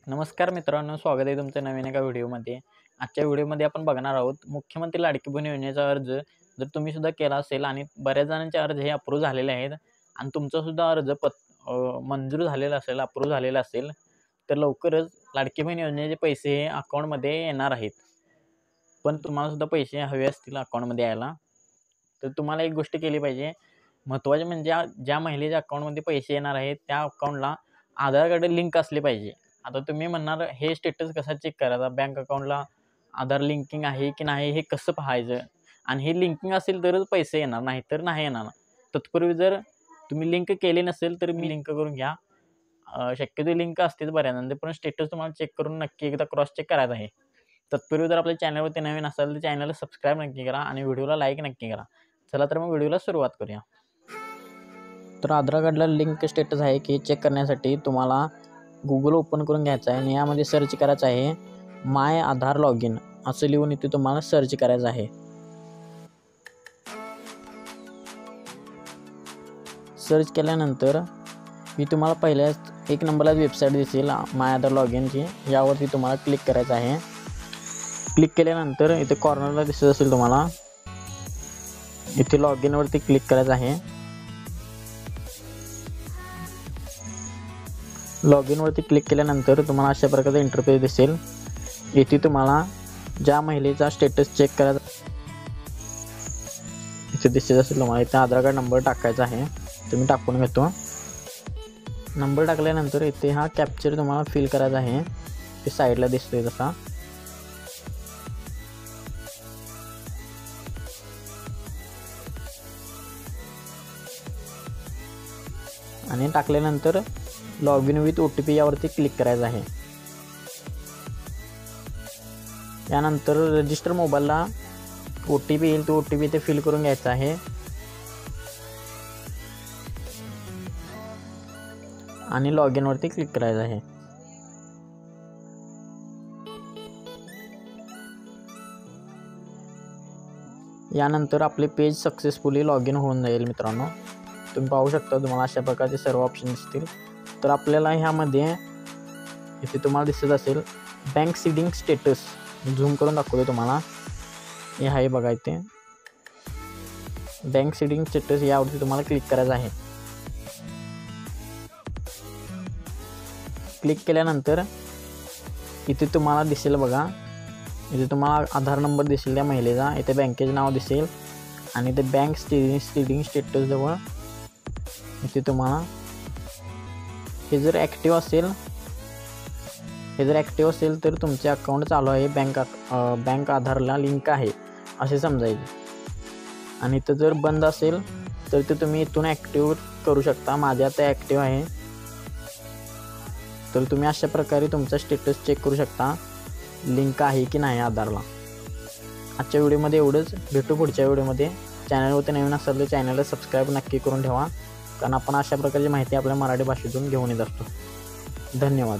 नमस्कार मित्रांनो, स्वागत आहे तुमचं नवीन एका व्हिडिओमध्ये। आजच्या व्हिडिओमध्ये आपण बघणार आहोत मुख्यमंत्री लाडकी बहीण योजनेचा अर्ज जर तुम्ही सुद्धा केला असेल आणि बऱ्याच जणांचे अर्ज हे अप्रूव्ह झालेले आहेत आणि तुमचा सुद्धा अर्ज मंजूर झालेला असेल, अप्रूव्ह झालेला असेल, तर लवकरच लाडकी बहीण योजनेचे पैसे हे अकाउंटमध्ये येणार आहेत। पण तुम्हाला सुद्धा पैसे हवे असतील अकाउंटमध्ये यायला, तर तुम्हाला एक गोष्ट केली पाहिजे। महत्त्वाचे म्हणजे ज्या महिलेच्या अकाउंटमध्ये पैसे येणार आहेत त्या अकाउंटला आधार कार्ड लिंक असले पाहिजे। आता तुम्ही म्हणणार हे स्टेटस कसा चेक करायचा, बँक अकाउंटला आधार लिंकिंग आहे की नाही हे कसं पाहायचं, आणि हे लिंकिंग असेल तरच पैसे येणार, नाही तर नाही येणार। तत्पूर्वी जर तुम्ही लिंक केली नसेल तर मी लिंक करून घ्या। शक्यतो लिंक असतेच बऱ्याचदा, पण स्टेटस तुम्हाला चेक करून नक्की एकदा क्रॉस चेक करायचं आहे। तत्पूर्वी जर आपल्या चॅनलवरती नवीन असाल तर चॅनलला सबस्क्राईब नक्की करा आणि व्हिडिओला लाईक नक्की करा। चला तर मग व्हिडिओला सुरुवात करूया। तर आधार कार्डला लिंक स्टेटस आहे की चेक करण्यासाठी तुम्हाला गूगल ओपन करून घ्यायचं आहे आणि यामध्ये सर्च करायचं आहे माय आधार लॉग इन असं लिहून इथे तुम्हाला सर्च करायचं आहे। सर्च केल्यानंतर ही तुम्हाला पहिल्याच एक नंबरला वेबसाईट दिसेल माय आधार लॉग इनची, यावरती तुम्हाला क्लिक करायचं आहे। क्लिक केल्यानंतर इथे कॉर्नरला दिसत असेल तुम्हाला, इथे लॉग इनवरती क्लिक करायचं आहे। लॉग इनवरती क्लिक केल्यानंतर तुम्हाला अशा प्रकारचा इंटरफेस दिसेल। इथे तुम्हाला ज्या महिलेचा स्टेटस चेक करायचा इथे दिसत असेल तुम्हाला, इथे आधार कार्ड नंबर टाकायचा आहे, तुम्ही टाकून घेतो। नंबर टाकल्यानंतर इथे हा कॅप्चर तुम्हाला फिल करायचा आहे, ते साईडला दिसतोय तसा। आणि टाकल्यानंतर लॉग इन विथ OTP यावरती क्लिक करायचं आहे। यानंतर रजिस्टर मोबाईलला OTP येईल, तो OTP इथे फिल करून घ्यायचा आहे आणि लॉग इनवरती क्लिक करायचं आहे। यानंतर आपले पेज सक्सेसफुली लॉग इन होऊन जाईल। मित्रांनो, तुम्ही पाहू शकता तुम्हाला अशा प्रकारचे सर्व ऑप्शन दिसतील। तर आपल्याला ह्यामध्ये इथे तुम्हाला दिसत असेल बँक सीडिंग स्टेटस, झूम करून दाखवतो तुम्हाला, हे आहे बघा इथे बँक सीडिंग स्टेटस, यावरती तुम्हाला क्लिक करायचं आहे। क्लिक केल्यानंतर इथे तुम्हाला दिसेल बघा, इथे तुम्हाला आधार नंबर दिसेल त्या महिलेचा, इथे बँकेचं नाव दिसेल आणि ते बँक सीडिंग स्टेटस जवळ इथे तुम्हाला हे जर ॲक्टिव्ह असेल तर तुमचे अकाउंट चालू आहे, बँक आधारला लिंक आहे असे समजायचे। आणि इथं जर बंद असेल तर ते तुम्ही इथून ॲक्टिव्ह करू शकता। माझ्या आता ॲक्टिव्ह आहे, तर तुम्ही अशा प्रकारे तुमचा स्टेटस चेक करू शकता, लिंक आहे की नाही आधारला। आजच्या व्हिडिओमध्ये एवढंच, भेटू पुढच्या व्हिडिओमध्ये। चॅनलवरती नवीन असाल तर चॅनलला सबस्क्राईब नक्की करून ठेवा, कारण आपण अशा प्रकारची माहिती आपल्या मराठी भाषेतून घेऊन येत असतो। धन्यवाद।